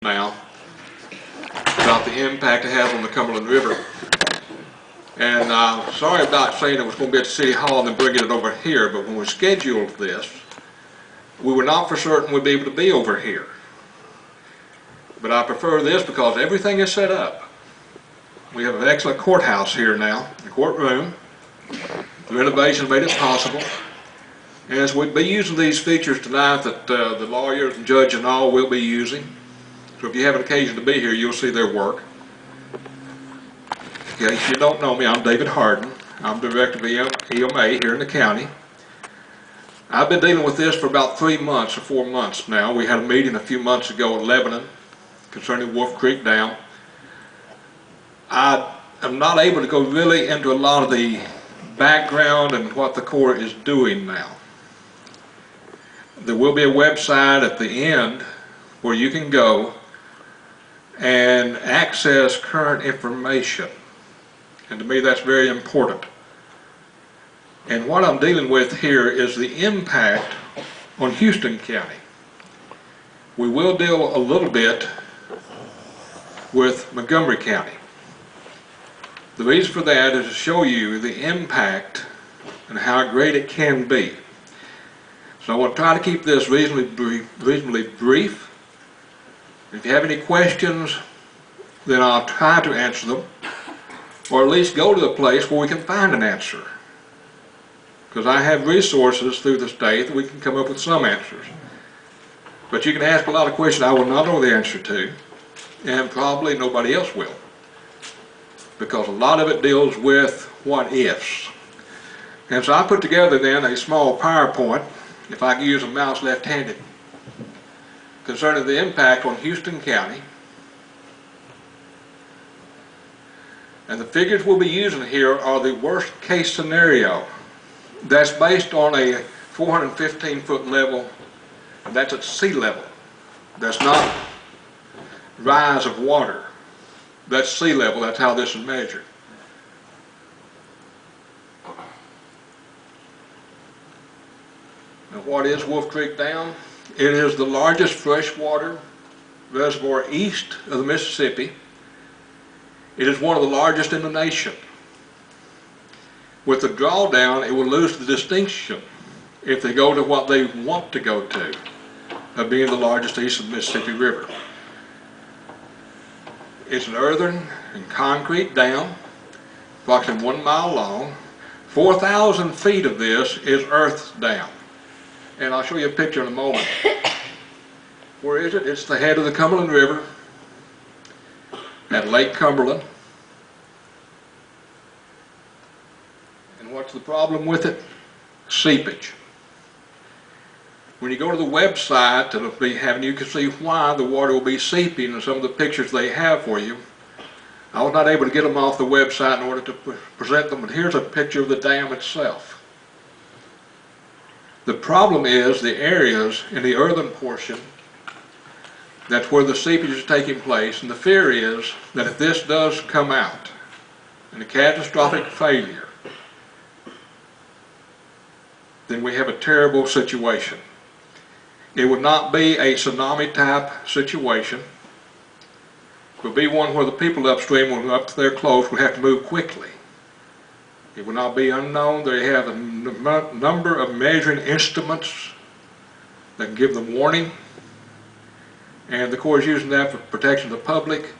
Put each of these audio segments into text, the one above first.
now about the impact it has on the Cumberland River. And sorry about saying it was going to be at the City Hall and then bringing it over here, but when we scheduled this, we were not for certain we'd be able to be over here. But I prefer this because everything is set up. We have an excellent courthouse here now, the courtroom. The renovation made it possible. And as we'll be using these features tonight that the lawyers and judge and all will be using. So if you have an occasion to be here, you'll see their work. Okay, if you don't know me, I'm David Hardin. I'm Director of EMA here in the county. I've been dealing with this for about 3 months or 4 months now. We had a meeting a few months ago in Lebanon concerning Wolf Creek Dam. I am not able to go really into a lot of the background and what the Corps is doing now. There will be a website at the end where you can go and access current information. And to me that's very important. And what I'm dealing with here is the impact on Houston County. We will deal a little bit with Montgomery County. The reason for that is to show you the impact and how great it can be. So I want to try to keep this reasonably brief. If you have any questions, then I'll try to answer them, or at least go to a place where we can find an answer. Because I have resources through the state that we can come up with some answers. But you can ask a lot of questions I will not know the answer to, and probably nobody else will. Because a lot of it deals with what ifs. And so I put together then a small PowerPoint, if I can use a mouse left-handed, concerning the impact on Houston County. And the figures we'll be using here are the worst case scenario. That's based on a 415-foot level, and that's at sea level. That's not rise of water. That's sea level, that's how this is measured. Now what is Wolf Creek Dam? It is the largest freshwater reservoir east of the Mississippi. It is one of the largest in the nation. With the drawdown, it will lose the distinction if they go to what they want to go to, of being the largest east of the Mississippi River. It's an earthen and concrete dam, approximately 1 mile long. 4,000 feet of this is earth dam. And I'll show you a picture in a moment. Where is it? It's the head of the Cumberland River at Lake Cumberland. And what's the problem with it? Seepage. When you go to the website, it'll be having you can see why the water will be seeping in some of the pictures they have for you. I was not able to get them off the website in order to present them, but here's a picture of the dam itself. The problem is the areas in the earthen portion, that's where the seepage is taking place, and the fear is that if this does come out in a catastrophic failure, then we have a terrible situation. It would not be a tsunami type situation. It would be one where the people upstream, when up to their close, would have to move quickly. It would not be unknown. They have a number of measuring instruments that can give them warning. And the Corps is using that for protection of the public.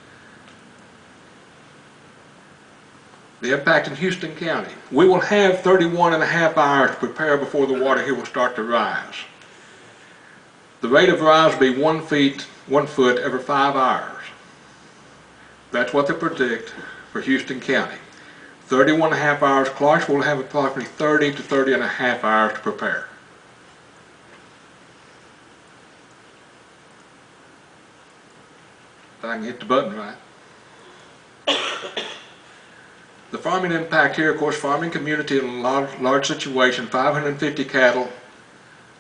The impact in Houston County. We will have 31.5 hours to prepare before the water here will start to rise. The rate of rise will be 1 foot every 5 hours. That's what they predict for Houston County. 31.5 hours. Clarksville will have approximately 30 to 30.5 hours to prepare. If I can hit the button right. The farming impact here, of course, farming community in a large situation, 550 cattle,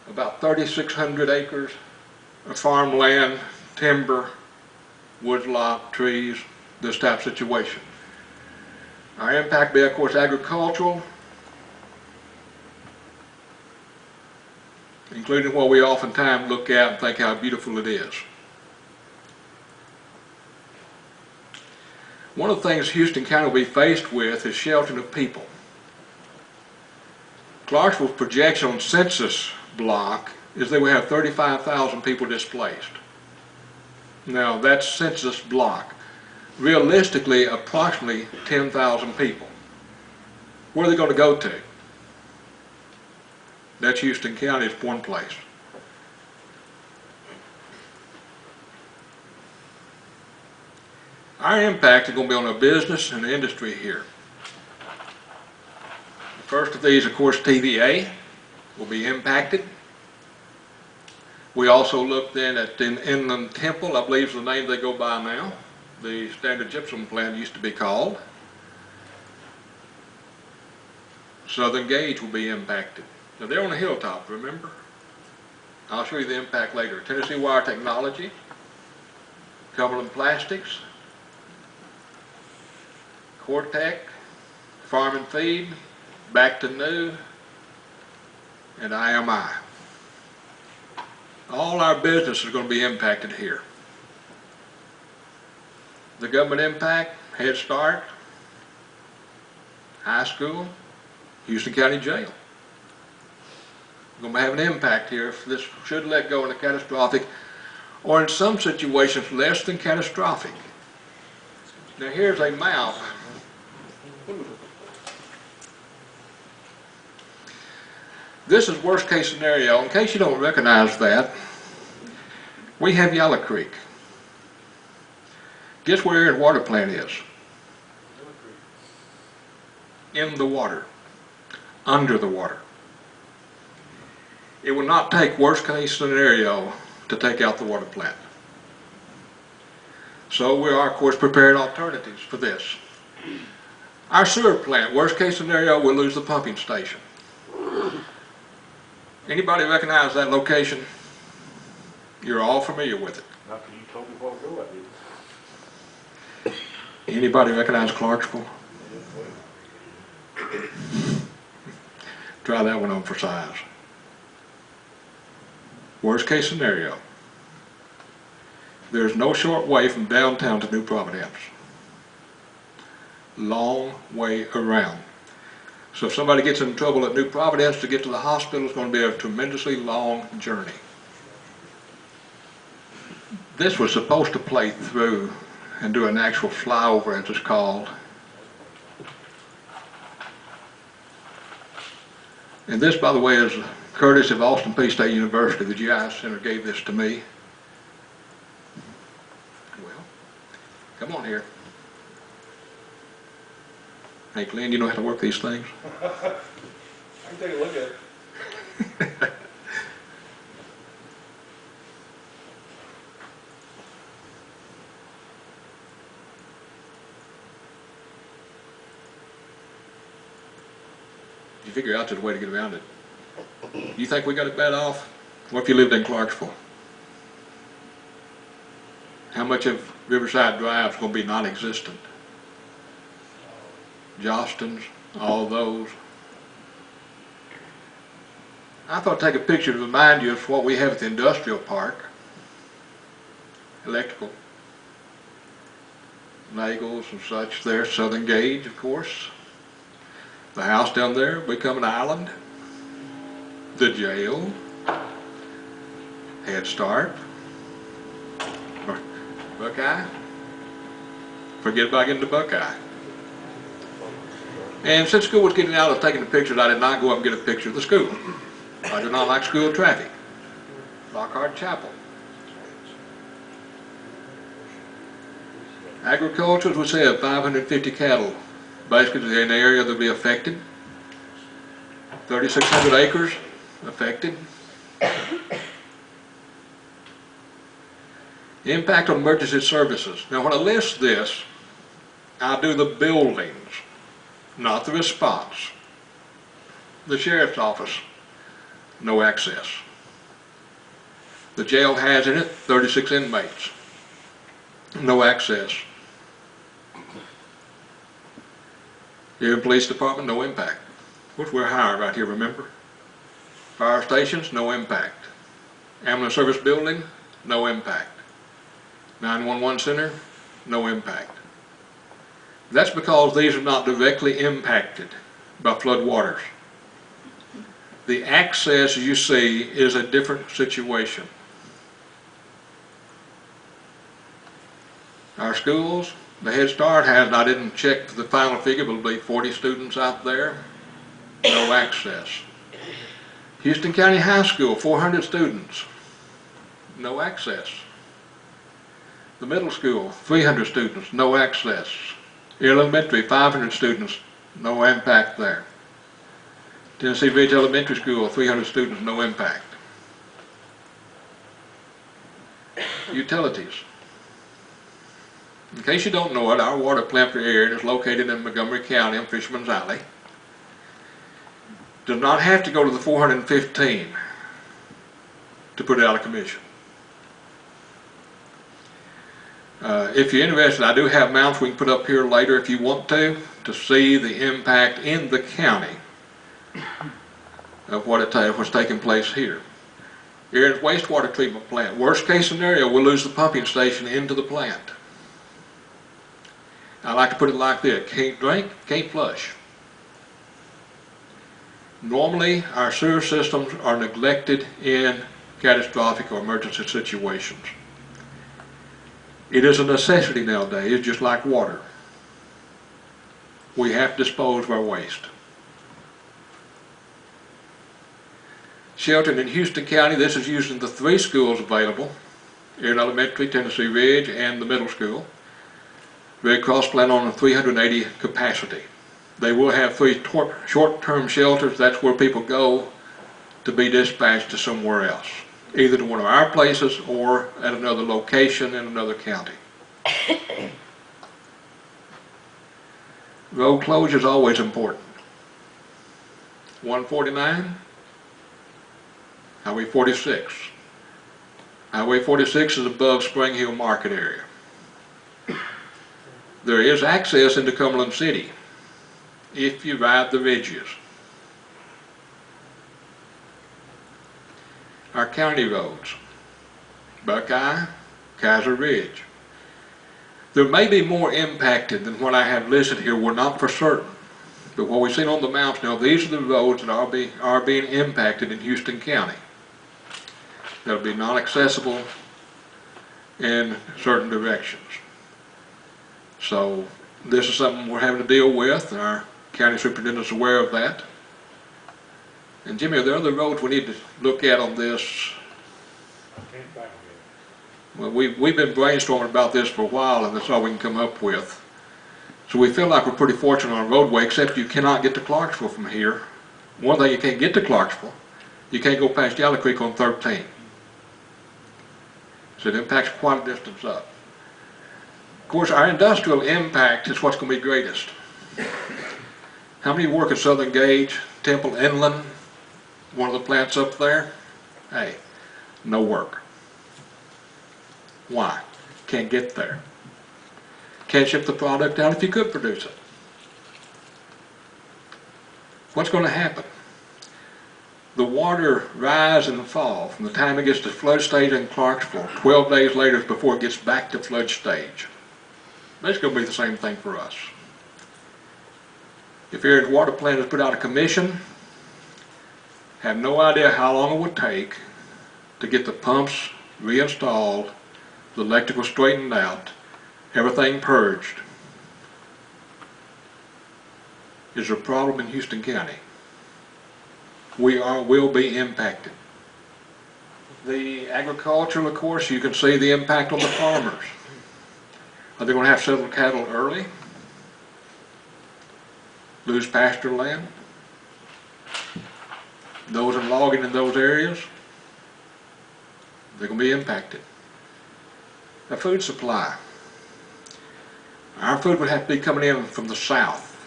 about 3,600 acres of farmland, timber, woodlot, trees, this type of situation. Our impact be, of course, agricultural, including what we oftentimes look at and think how beautiful it is. One of the things Houston County will be faced with is sheltering of people. Clarksville's projection on census block is that we have 35,000 people displaced. Now that's census block. Realistically, approximately 10,000 people. Where are they going to go to? That's Houston County, it's one place. Our impact is going to be on the business and the industry here. The first of these, of course, TVA will be impacted. We also looked then at the Inland Temple, I believe is the name they go by now. The Standard Gypsum Plant used to be called. Southern Gauge will be impacted. Now they're on a hilltop, remember? I'll show you the impact later. Tennessee Wire Technology, Cumberland Plastics, Cortec, Farm and Feed, Back to New, and IMI. All our business is going to be impacted here. The government impact, Head Start, high school, Houston County Jail. We're going to have an impact here if this should let go in a catastrophic, or in some situations less than catastrophic. Now here's a map. This is worst case scenario. In case you don't recognize that, we have Yellow Creek. Guess where your water plant is? In the water, under the water. It will not take worst case scenario to take out the water plant. So we are, of course, preparing alternatives for this. Our sewer plant, worst case scenario, we'll lose the pumping station. Anybody recognize that location? You're all familiar with it. Not that you told me what ago I did. Anybody recognize Clarksville? Try that one on for size. Worst case scenario. There's no short way from downtown to New Providence. Long way around. So if somebody gets in trouble at New Providence to get to the hospital, it's going to be a tremendously long journey. This was supposed to play through and do an actual flyover, as it's called. And this, by the way, is courtesy of Austin Peay State University. The GI Center gave this to me. Well, come on here. Hey, Glenn, you know how to work these things? I can take a look at it. You figure out there's a way to get around it. You think we got it bad off? What if you lived in Clarksville? How much of Riverside Drive is going to be non-existent? Jostens, all those. I thought I'd take a picture to remind you of what we have at the industrial park. Electrical. Nagels and such there, Southern Gauge, of course. The house down there become an island. The jail. Head Start. Buckeye. Forget about getting to Buckeye. And since school was getting out of taking the pictures, I did not go up and get a picture of the school. I do not like school traffic. Lockhart Chapel. Agriculture, as we said, 550 cattle. Basically in the area that will be affected. 3,600 acres affected. Impact on emergency services. Now when I list this, I do the buildings, not the response. The sheriff's office, no access. The jail has in it 36 inmates, no access. Here in police department, no impact. Which we're higher right here, remember? Fire stations, no impact. Ambulance service building, no impact. 911 center, no impact. That's because these are not directly impacted by flood waters. The access you see is a different situation. Our schools, the Head Start has, I didn't check the final figure, but it'll be 40 students out there, no access. Houston County High School, 400 students, no access. The middle school, 300 students, no access. Elementary, 500 students, no impact there. Tennessee Ridge Elementary School, 300 students, no impact. Utilities. In case you don't know it, our water plant for area is located in Montgomery County in Fisherman's Alley. Does not have to go to the 415 to put it out of commission. If you're interested, I do have maps we can put up here later if you want to see the impact in the county of what's taking place here. Here is wastewater treatment plant. Worst case scenario, we'll lose the pumping station into the plant. I like to put it like this: can't drink, can't flush. Normally, our sewer systems are neglected in catastrophic or emergency situations. It is a necessity nowadays, just like water. We have to dispose of our waste. Sheltering in Houston County, this is using the 3 schools available, Aaron Elementary, Tennessee Ridge, and the middle school. Red Cross plan on a 380 capacity. They will have 3 short-term shelters. That's where people go to be dispatched to somewhere else, either to one of our places or at another location in another county. Road closure is always important. 149, Highway 46. Highway 46 is above Spring Hill Market area. There is access into Cumberland City if you ride the ridges. Our county roads, Buckeye, Kaiser Ridge. There may be more impacted than what I have listed here. We're not for certain. But what we've seen on the maps now, these are the roads that are being impacted in Houston County. They'll be non-accessible in certain directions. So this is something we're having to deal with. Our county superintendent is aware of that. And Jimmy, are there other roads we need to look at on this? Well, we've been brainstorming about this for a while, and that's all we can come up with. So we feel like we're pretty fortunate on a roadway, except you cannot get to Clarksville from here. One thing, you can't get to Clarksville. You can't go past Yellow Creek on 13. So it impacts quite a distance up. Of course, our industrial impact is what's going to be greatest. How many work at Southern Gage, Temple Inland, one of the plants up there? Hey, no work. Why? Can't get there. Can't ship the product out if you could produce it. What's going to happen? The water rise and fall from the time it gets to flood stage in Clarksville, 12 days later before it gets back to flood stage. That's going to be the same thing for us. If your water plant is put out of commission, have no idea how long it would take to get the pumps reinstalled, the electrical straightened out, everything purged. Is a problem in Houston County. Will be impacted. The agricultural, of course, you can see the impact on the farmers. Are they going to have to settle cattle early? Lose pasture land? Those in logging in those areas, they're going to be impacted. The food supply. Our food would have to be coming in from the south,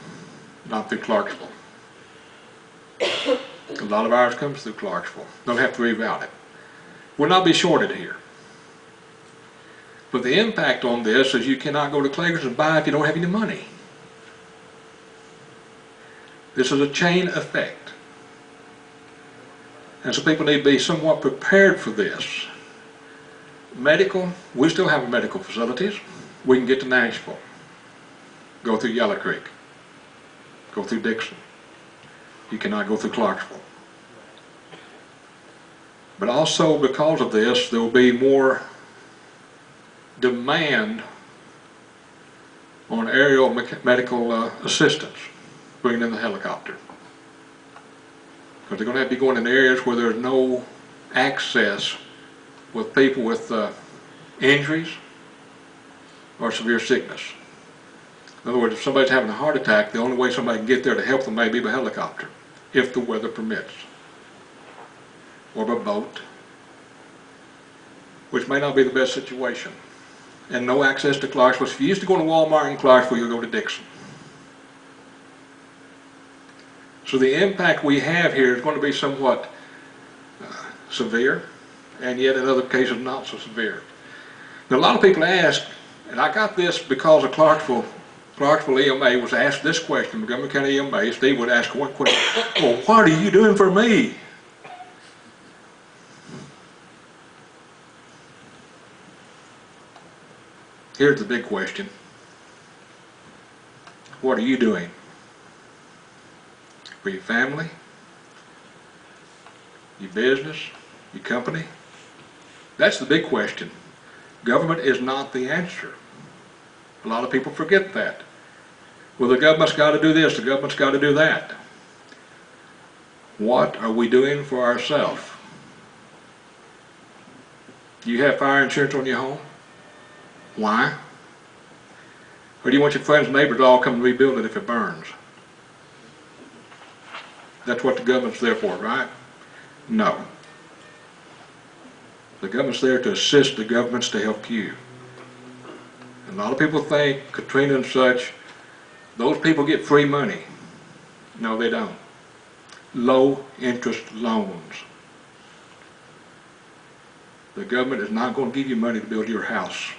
not through Clarksville. A lot of ours comes through Clarksville. They'll have to reroute it. We'll not be shorted here. But the impact on this is you cannot go to Claggers and buy if you don't have any money. This is a chain effect. And so people need to be somewhat prepared for this. Medical, we still have medical facilities. We can get to Nashville. go through Yellow Creek, go through Dixon. You cannot go through Clarksville. But also because of this, there will be more demand on aerial medical assistance, bringing in the helicopter. Because they're going to have to be going in areas where there's no access with people with injuries or severe sickness. In other words, if somebody's having a heart attack, the only way somebody can get there to help them may be by helicopter, if the weather permits, or by boat, which may not be the best situation. And no access to Clarksville. If you used to go to Walmart in Clarksville, you'll go to Dixon. So the impact we have here is going to be somewhat severe, and yet in other cases not so severe. Now, a lot of people ask, and I got this because of Clarksville EMA was asked this question, Montgomery County EMA, Steve would ask one question, well, what are you doing for me? Here's the big question. What are you doing for your family, your business, your company? That's the big question. Government is not the answer. A lot of people forget that. Well, the government's got to do this, the government's got to do that. What are we doing for ourselves? Do you have fire insurance on your home? Why? Or do you want your friends and neighbors to all come and rebuild it if it burns? That's what the government's there for, right? No. The government's there to assist the governments to help you. And a lot of people think, Katrina and such, those people get free money. No, they don't. Low interest loans. The government is not going to give you money to build your house,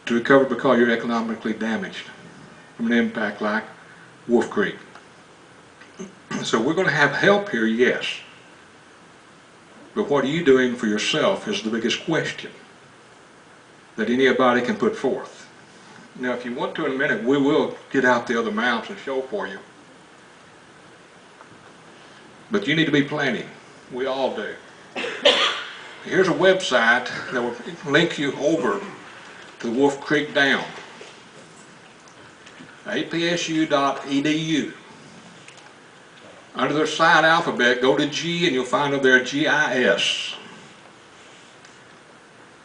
to recover because you're economically damaged from an impact like Wolf Creek. So we're going to have help here, yes. But what are you doing for yourself is the biggest question that anybody can put forth. Now, if you want to in a minute, we will get out the other maps and show for you. But you need to be planning. We all do. Here's a website that will link you over to Wolf Creek Dam. apsu.edu. Under their site alphabet, go to G and you'll find up there GIS.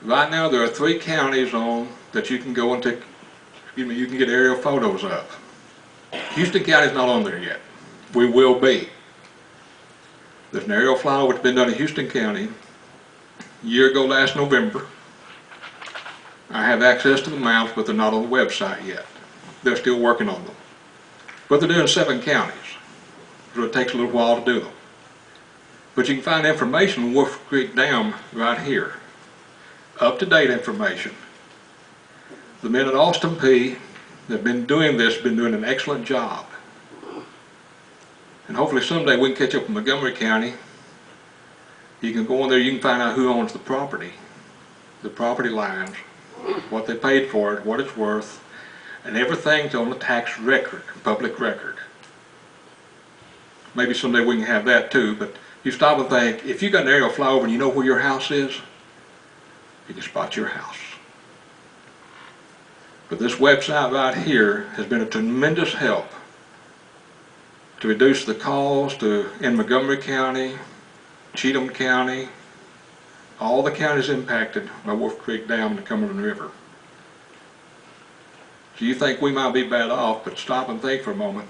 Right now there are 3 counties on that you can go and take, you can get aerial photos of. Houston County's not on there yet. We will be. There's an aerial flyover that's been done in Houston County a year ago last November. I have access to the maps, but they're not on the website yet. They're still working on them. But they're doing 7 counties, so it takes a little while to do them. But you can find information on Wolf Creek Dam right here. Up-to-date information. The men at Austin P that have been doing this, been doing an excellent job. And hopefully someday we can catch up in Montgomery County. You can go in there, you can find out who owns the property lines, what they paid for it, what it's worth, and everything's on the tax record, public record. Maybe someday we can have that too, but you stop and think, if you got an aerial flyover and you know where your house is, you can spot your house. But this website right here has been a tremendous help to reduce the calls in Montgomery County, Cheatham County, all the counties impacted by Wolf Creek Dam and the Cumberland River. So you think we might be bad off, but stop and think for a moment.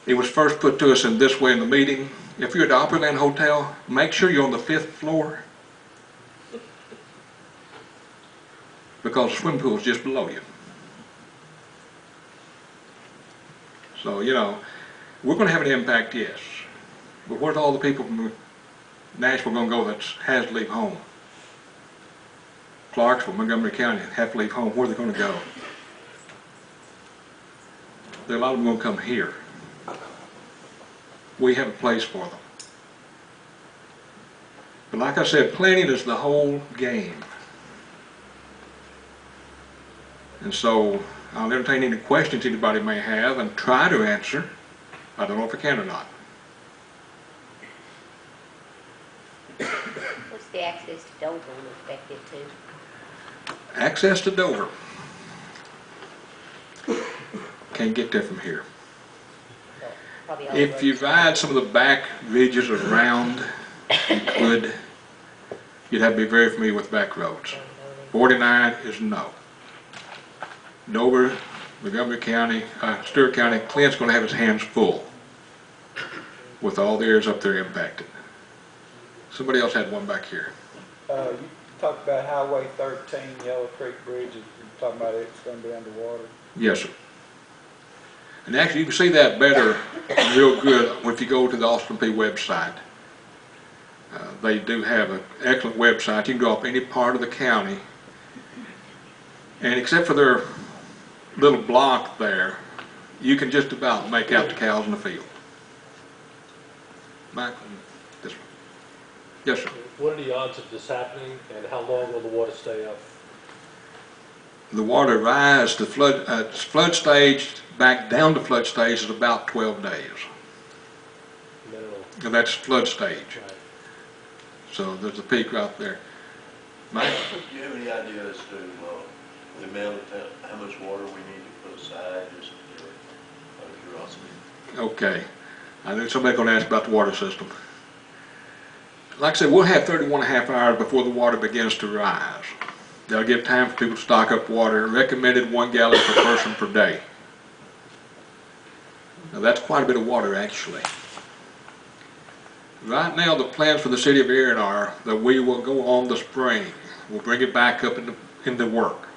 It was first put to us in this way in the meeting. If you're at the Opryland Hotel, make sure you're on the 5th floor, because the swimming pool is just below you. So, you know, we're going to have an impact, yes. But where's all the people from Nashville going to go that has to leave home? Clarksville, Montgomery County, have to leave home. Where are they going to go? There are a lot of them going to come here. We have a place for them. But like I said, planning is the whole game. And so I'll entertain any questions anybody may have and try to answer. I don't know if I can or not. What's the access to Dover affected to? Access to Dover. Can't get there from here. Well, probably all If the you roads. ride some of the back ridges around, you'd have to be very familiar with back roads. 49 is no. Dover, Montgomery County, Stewart County, Clint's going to have his hands full with all the areas up there impacted. Somebody else had one back here. You talked about Highway 13, Yellow Creek Bridge, you're talking about it's gonna be underwater. Yes, sir. And actually, you can see that better, real good, if you go to the Austin P website. They do have an excellent website. You can go up any part of the county, and except for their little block there, you can just about make out the cows in the field. Michael, this one. Yes, sir. What are the odds of this happening, and how long will the water stay up? The water rise to flood stage, back down to flood stage is about 12 days. Minimum. And that's flood stage. Right. So there's a peak right there. Mike? Do you have any idea as to the amount of how much water we need to put aside, just out of curiosity? Okay. I knew somebody going to ask about the water system. Like I said, we'll have 31.5 hours before the water begins to rise. That'll give time for people to stock up water. Recommended 1 gallon per person per day. Now that's quite a bit of water actually. Right now the plans for the city of Erin are that we will go on the spring. We'll bring it back up into work.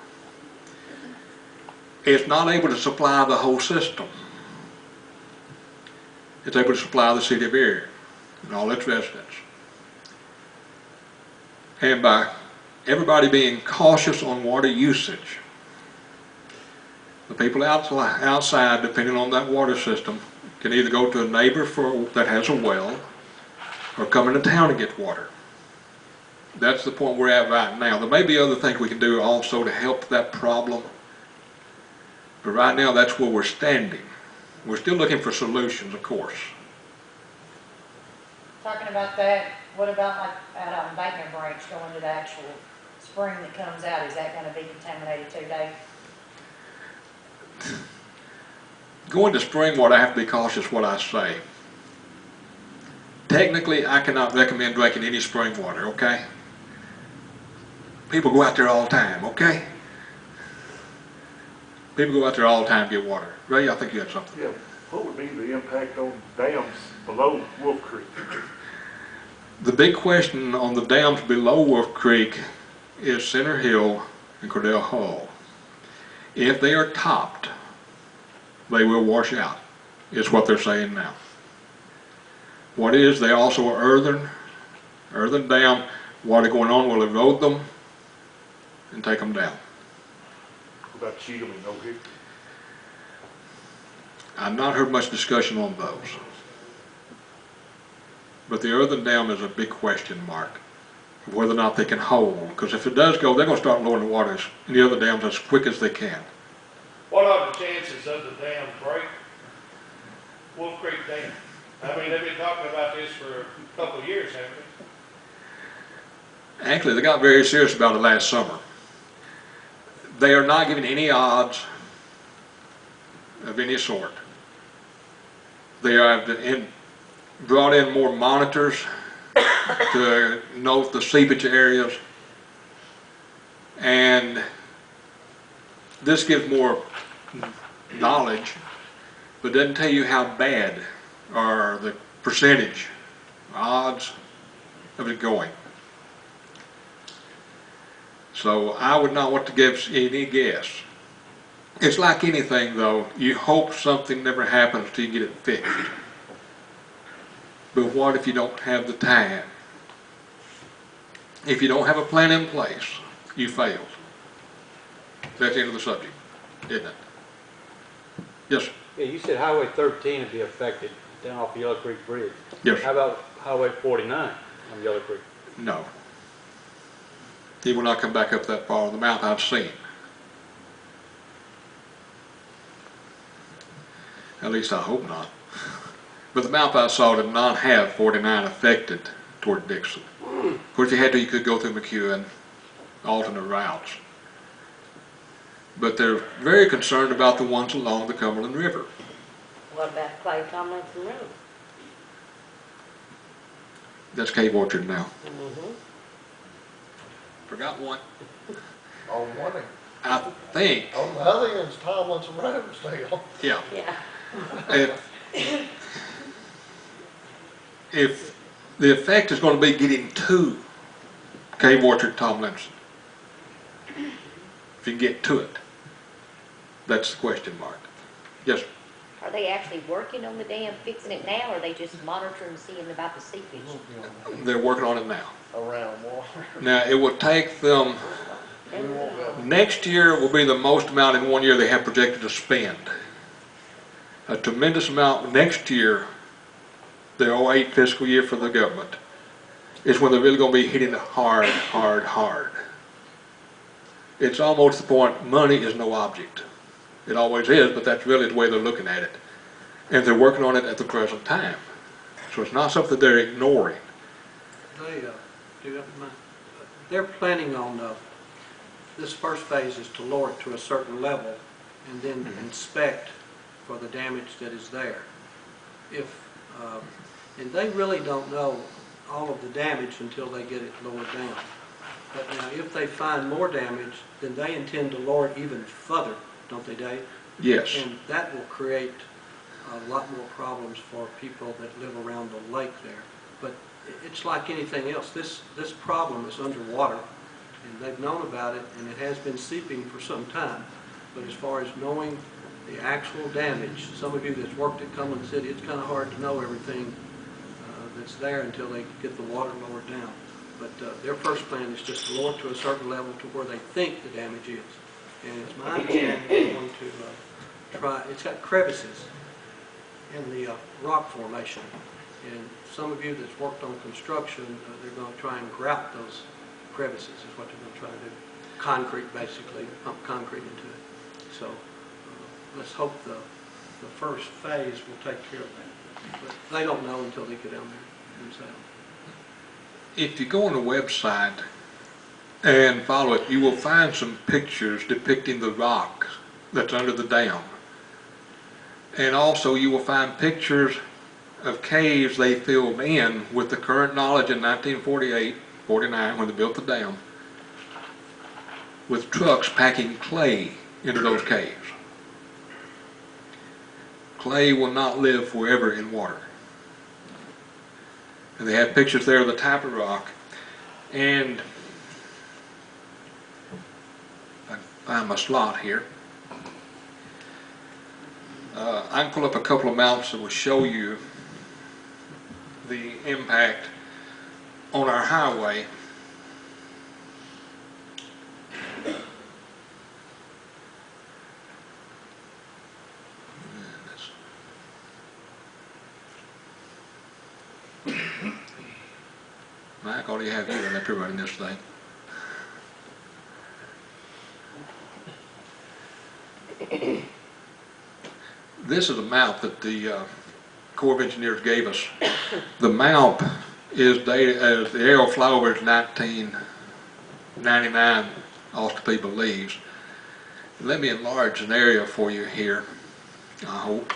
It's not able to supply the whole system. It's able to supply the city of Erin and all its residents. And by everybody being cautious on water usage, the people outside, depending on that water system, can either go to a neighbor that has a well or come into town and get water. That's the point we're at right now. There may be other things we can do also to help that problem, but right now that's where we're standing. We're still looking for solutions, of course. Talking about that, what about like out on Bacon Branch going to the actual spring that comes out? Is that going to be contaminated too, Dave? Going to spring water, I have to be cautious what I say. Technically, I cannot recommend drinking any spring water, okay? People go out there all the time, okay? People go out there all the time to get water. Ray, I think you had something. Yeah, what would be the impact on dams below Wolf Creek? The big question on the dams below Wolf Creek is Center Hill and Cordell Hall. If they are topped, they will wash out, is what they're saying now. What is, they also are earthen dam, water going on will erode them and take them down. What about Cheatham and No Hickory? I've not heard much discussion on those. But the earthen dam is a big question mark, whether or not they can hold. Because if it does go, they're going to start lowering the waters in the other dams as quick as they can. What are the chances of the dam break? Wolf Creek Dam. I mean, they've been talking about this for a couple of years, haven't they? Actually, they got very serious about it last summer. They are not giving any odds of any sort. They have brought in more monitors to note the seepage areas, and this gives more knowledge, but doesn't tell you how bad or the percentage, odds of it going. So I would not want to give any guess. It's like anything though, you hope something never happens till you get it fixed. But what if you don't have the time? If you don't have a plan in place, you failed. That's the end of the subject, isn't it? Yes, sir. Yeah, you said Highway 13 would be affected down off Yellow Creek Bridge. Yes, How sir. about Highway 49 on Yellow Creek? No. He will not come back up that far on the mountain I've seen. At least I hope not. But the map I saw did not have 49 affected toward Dixon. Of course, if you had to, you could go through McEwen, alternate routes. But they're very concerned about the ones along the Cumberland River. What about Clay Tomlinson Road? That's Cave Orchard now. Mm-hmm. Forgot one. On one, I think, on the other end's Tomlinson Road still. yeah. Yeah. If the effect is going to be getting to Cave Orchard, Tomlinson, if you can get to it, that's the question mark. Yes, sir. Are they actually working on the dam, fixing it now, or are they just monitoring, seeing about the seepage? They're working on it now. Around water. Now, it will take them, We won't go. next year will be the most amount in 1 year they have projected to spend. A tremendous amount next year, the 08 fiscal year for the government, is when they're really going to be hitting it hard, hard, hard. It's almost the point, money is no object. It always is, but that's really the way they're looking at it. And they're working on it at the present time. So it's not something they're ignoring. They're planning on, this first phase is to lower it to a certain level and then inspect for the damage that is there. And they really don't know all of the damage until they get it lowered down. But now, if they find more damage, then they intend to lower it even further, don't they, Dave? Yes. And that will create a lot more problems for people that live around the lake there. But it's like anything else. This problem is underwater, and they've known about it, and it has been seeping for some time. But as far as knowing the actual damage, some of you that's worked at Cumberland City, it's kind of hard to know everything that's there until they get the water lowered down. But their first plan is just to lower it to a certain level to where they think the damage is. And it's my understanding they're going to try, it's got crevices in the rock formation. And some of you that's worked on construction, they're going to try and grout those crevices is what they're going to try to do. Concrete, basically, pump concrete into it. So let's hope the first phase will take care of that. But they don't know until they get down there themselves. If you go on the website and follow it, you will find some pictures depicting the rock that's under the dam. And also you will find pictures of caves they filled in with the current knowledge in 1948, 49 when they built the dam, with trucks packing clay into those caves. Clay will not live forever in water. And they have pictures there of the type of rock. And if I can find my slot here, I can pull up a couple of maps that will show you the impact on our highway. Mike, all you have here, let me run this thing. This is a map that the Corps of Engineers gave us. The map is dated as the aerial flyover is 1999, Austin believes. Let me enlarge an area for you here, I hope.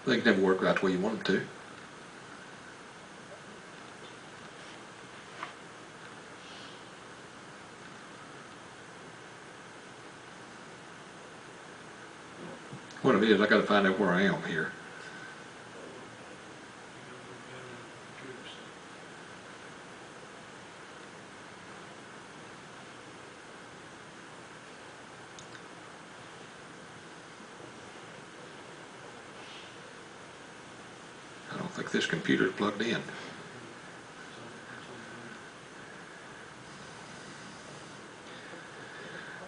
Things never work right the way you want them to. What it is, I got to find out where I am here. I don't think this computer is plugged in.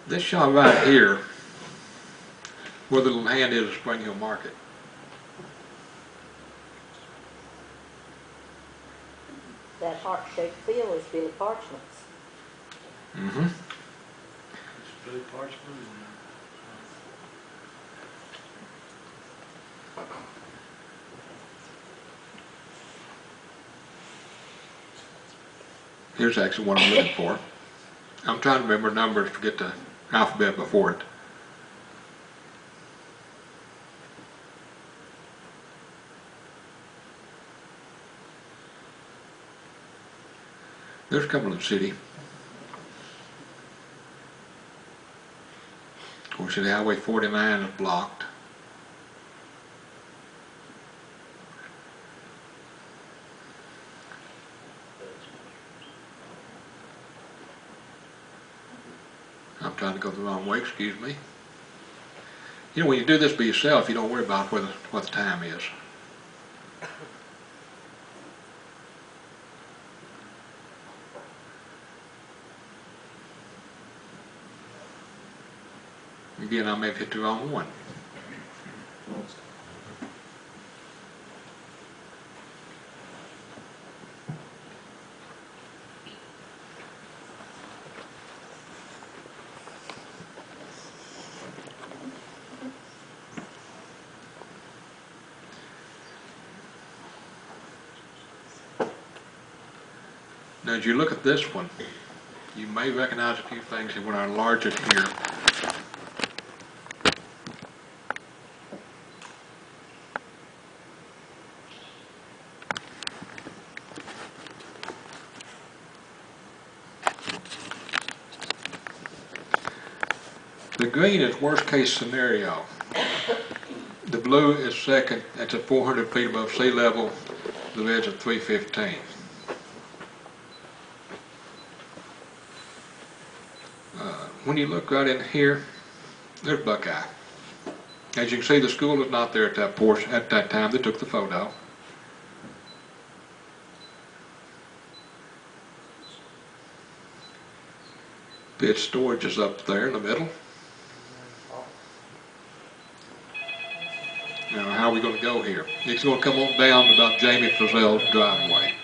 This shot right here, where the little hand is Spring Hill Market. That heart-shaped field is Billy Parchment's. Mm-hmm. It's Billy Parchman and, Here's actually what I'm looking for. I'm trying to remember numbers to get the alphabet before it. There's Cumberland City. Of course, the Highway 49 is blocked. I'm trying to go the wrong way, excuse me. You know, when you do this by yourself, you don't worry about what the time is. Again, I may have hit the wrong one. Now, as you look at this one, you may recognize a few things that when I enlarge it here. The green is worst case scenario. The blue is second, that's at 400 feet above sea level. The red's at 315. When you look right in here, there's Buckeye. As you can see, the school is not there at that portion at that time they took the photo. Pit storage is up there in the middle. Now, how are we going to go here? It's going to come on down to about Jamie Frizzell's driveway.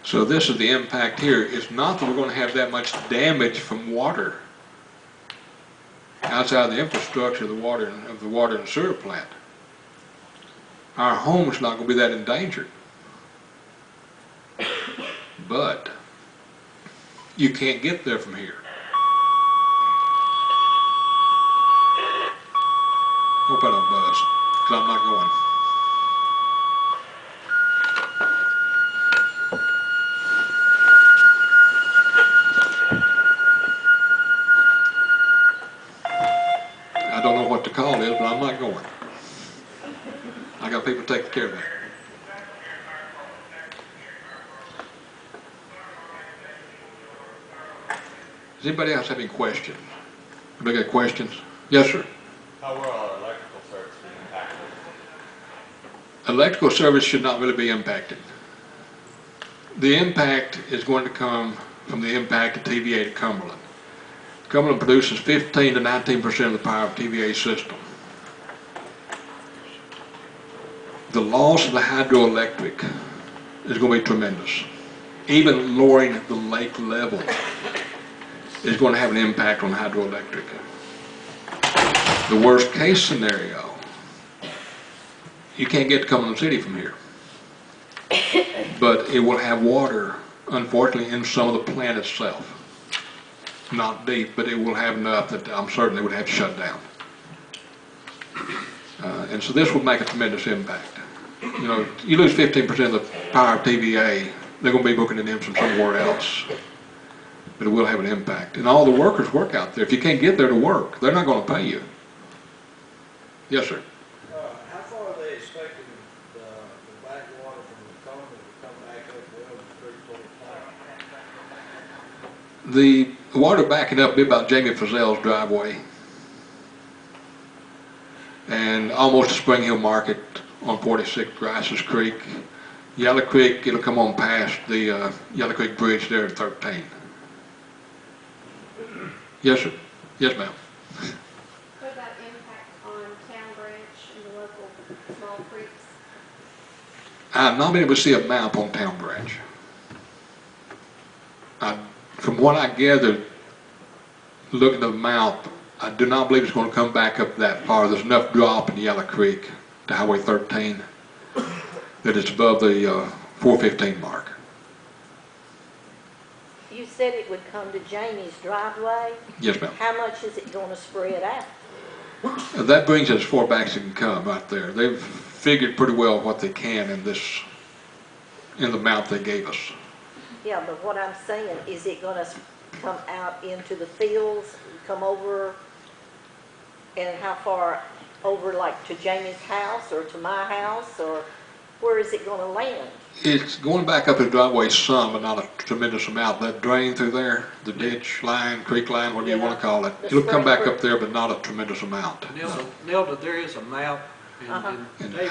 So this is the impact here. It's not that we're going to have that much damage from water outside the infrastructure of the water and sewer plant. Our home is not going to be that endangered. But you can't get there from here. Hope I don't buzz, because I'm not going. I don't know what the call is, but I'm not going. I got people taking care of that. Does anybody else have any questions? Anybody got questions? Yes, sir. How will our electrical service be impacted? Electrical service should not really be impacted. The impact is going to come from the impact of TVA to Cumberland. Cumberland produces 15 to 19% of the power of TVA's system. The loss of the hydroelectric is going to be tremendous. Even lowering the lake level is going to have an impact on hydroelectric. The worst case scenario, you can't get to Cumberland City from here. But it will have water, unfortunately, in some of the plant itself. Not deep, but it will have enough that I'm certain they would have to shut down. And so this would make a tremendous impact. You know, you lose 15% of the power of TVA, they're going to be booking it in from somewhere else. But it will have an impact. And all the workers work out there. If you can't get there to work, they're not going to pay you. Yes, sir. How far are they expecting the backwater from the Cumberland to come back up well to 345? The water backing up be about Jamie Frizzell's driveway. And almost to Spring Hill Market on 46 Grasses Creek. Yellow Creek, it'll come on past the Yellow Creek Bridge there at 13. Yes, sir. Yes, ma'am. What about impact on Town Branch and the local small creeks? I've not been able to see a map on Town Branch. from what I gathered, looking at the map, I do not believe it's going to come back up that far. There's enough drop in Yellow Creek to Highway 13 that it's above the 415 mark. You said it would come to Jamie's driveway? Yes, ma'am. How much is it gonna spread out? That brings us as far back as it can come right there. They've figured pretty well what they can in the map they gave us. Yeah, but what I'm saying, is it gonna come out into the fields, come over, and how far over, like to Jamie's house or to my house, or where is it gonna land? It's going back up the driveway some, but not a tremendous amount. That drain through there, the ditch line, creek line, whatever you want to call it, it'll come back up there, but not a tremendous amount. Nelda, there is a map, And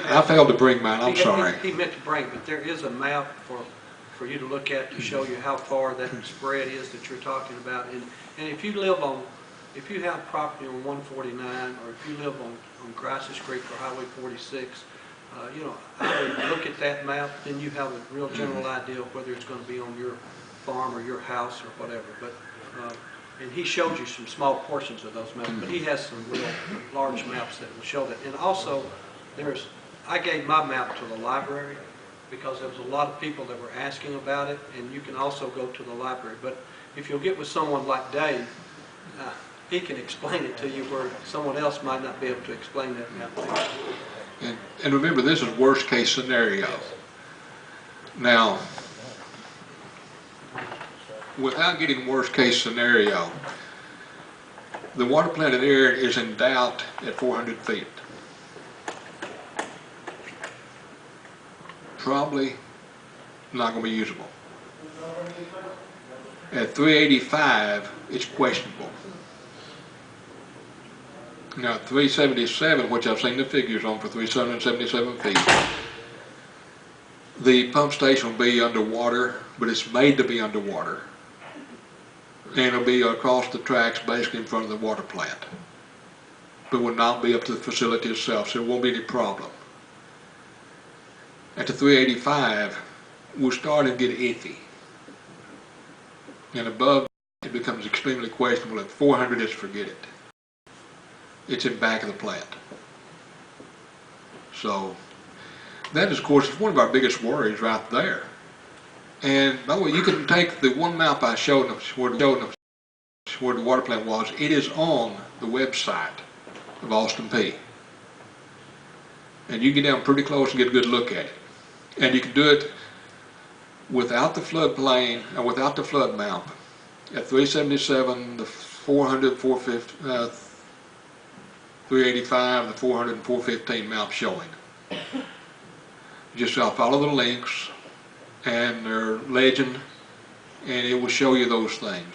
I failed to bring mine, I'm sorry. He meant to bring, but there is a map for you to look at to show you how far that spread is that you're talking about. And if you have property on 149, or if you live on Grice's Creek or Highway 46, I would look at that map, then you have a real general idea of whether it's going to be on your farm or your house or whatever. But and he showed you some small portions of those maps, but he has some real large maps that will show that. And also, I gave my map to the library because there was a lot of people that were asking about it, and you can also go to the library. But if you'll get with someone like Dave, he can explain it to you where someone else might not be able to explain that map to you. And remember, this is worst case scenario. Now, without getting worst case scenario, the water plant in there is in doubt at 400 feet. Probably not going to be usable. At 385, it's questionable. Now, at 377, which I've seen the figures on for 377 feet, the pump station will be underwater, but it's made to be underwater. And it'll be across the tracks, basically in front of the water plant. But will not be up to the facility itself, so there won't be any problem. At the 385, we're starting to get iffy. And above, it becomes extremely questionable. At 400, just forget it. It's in back of the plant. So that is, of course, one of our biggest worries right there. And by the way, you can take the one map I showed where the water plant was. It is on the website of Austin P. And you get down pretty close and get a good look at it. And you can do it without the floodplain and without the flood map. At 377, the 400, 450, 385, the 400 and 415 map showing. Just follow the links and their legend, and it will show you those things.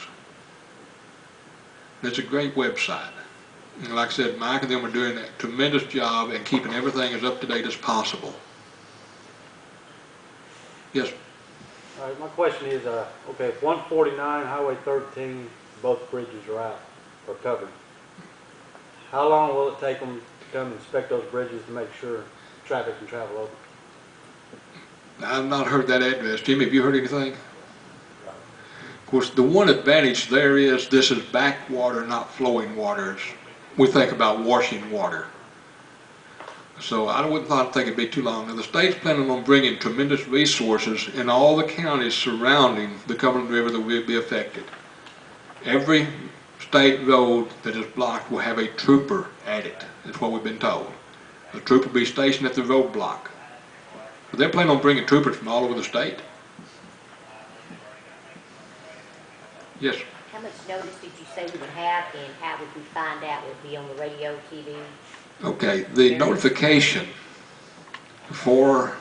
It's a great website. And like I said, Mike and them are doing a tremendous job and keeping everything as up to date as possible. Yes? All right, my question is, okay, if 149, Highway 13, both bridges are out or covered, how long will it take them to come inspect those bridges to make sure traffic can travel over? I've not heard that address. Jimmy, have you heard anything? Of course, the one advantage there is this is backwater, not flowing water. We think about washing water. So I wouldn't think it'd be too long. Now, the state's planning on bringing tremendous resources in all the counties surrounding the Cumberland River that will be affected. Every state road that is blocked will have a trooper at it. That's what we've been told. The trooper will be stationed at the roadblock. But they're planning on bringing troopers from all over the state. Yes? How much notice did you say we would have, and how would we find out? Would it be on the radio, TV? Okay, the notification for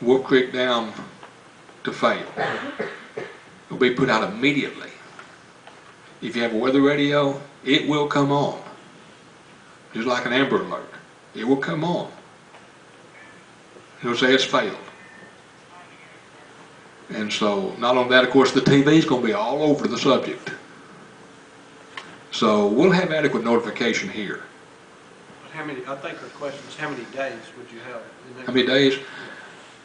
Wolf Creek Dam to fail will be put out immediately. If you have a weather radio, it will come on. Just like an Amber Alert. It will come on. It'll say it's failed. And so, not only that, of course, the TV is going to be all over the subject. So, we'll have adequate notification here. How many, I think the question is, how many days would you have? How many days?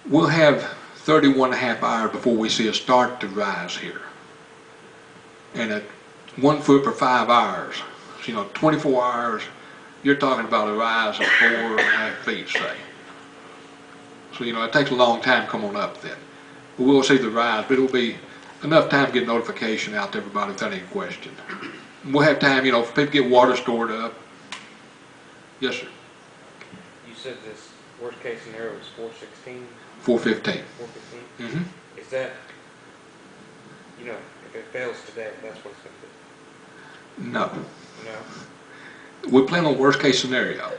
We'll have 31 and a half hours before we see a start to rise here. And at 1 foot per 5 hours, so, you know, 24 hours, you're talking about a rise of 4.5 feet, say. So, you know, it takes a long time to come on up then. But we'll see the rise, but it'll be enough time to get notification out to everybody without any question. We'll have time, you know, for people to get water stored up. Yes, sir. You said this worst case scenario was 416, 415. 415? Mm-hmm. Is that, you know, if it fails today, that's what it's going to be? No. No? We plan on worst case scenario.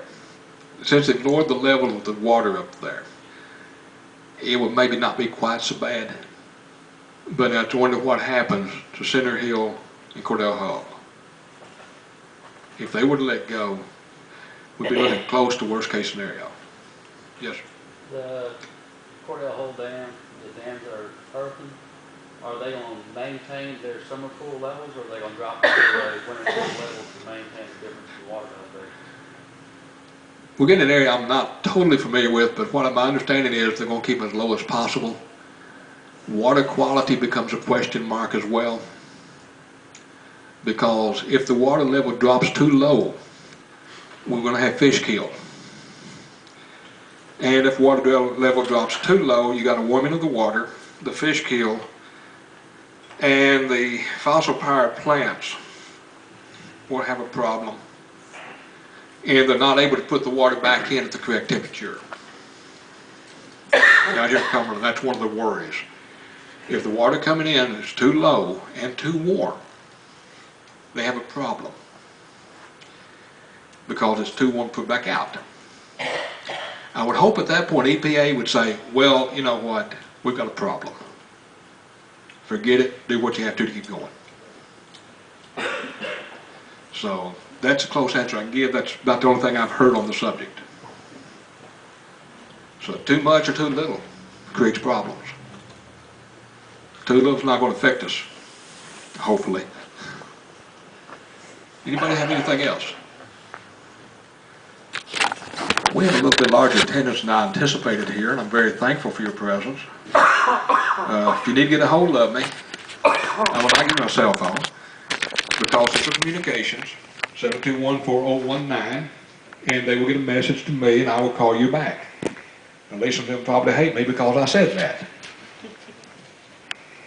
Since they've lowered the level of the water up there, it would maybe not be quite so bad. But I wonder what happens to Center Hill and Cordell Hall. If they were to let go, we'd be looking close to worst case scenario. Yes, sir. The Cordell Hole Dam, the dams that are earthen, are they going to maintain their summer pool levels, or are they going to drop their winter pool levels to maintain the difference in water elevation? We're getting an area I'm not totally familiar with, but what my understanding is they're going to keep it as low as possible. Water quality becomes a question mark as well, because if the water level drops too low, we're going to have fish kill. And if water level drops too low, you got a warming of the water, the fish kill, and the fossil powered plants will have a problem. And they're not able to put the water back in at the correct temperature. Out here in Cumberland, that's one of the worries. If the water coming in is too low and too warm, they have a problem because it's too warm to put back out. I would hope at that point EPA would say, well, you know what, we've got a problem. Forget it, do what you have to keep going. So that's a close answer I can give. That's about the only thing I've heard on the subject. So too much or too little creates problems. Too little's not going to affect us, hopefully. Anybody have anything else? We have a little bit larger attendance than I anticipated here, and I'm very thankful for your presence. If you need to get a hold of me, I will not give you my cell phone, because it's for communications, 721-4019, and they will get a message to me, and I will call you back. At least some of them probably hate me because I said that.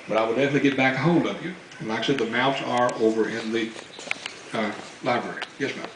But I will definitely get back a hold of you. And like I said, the maps are over in the library. Yes, ma'am.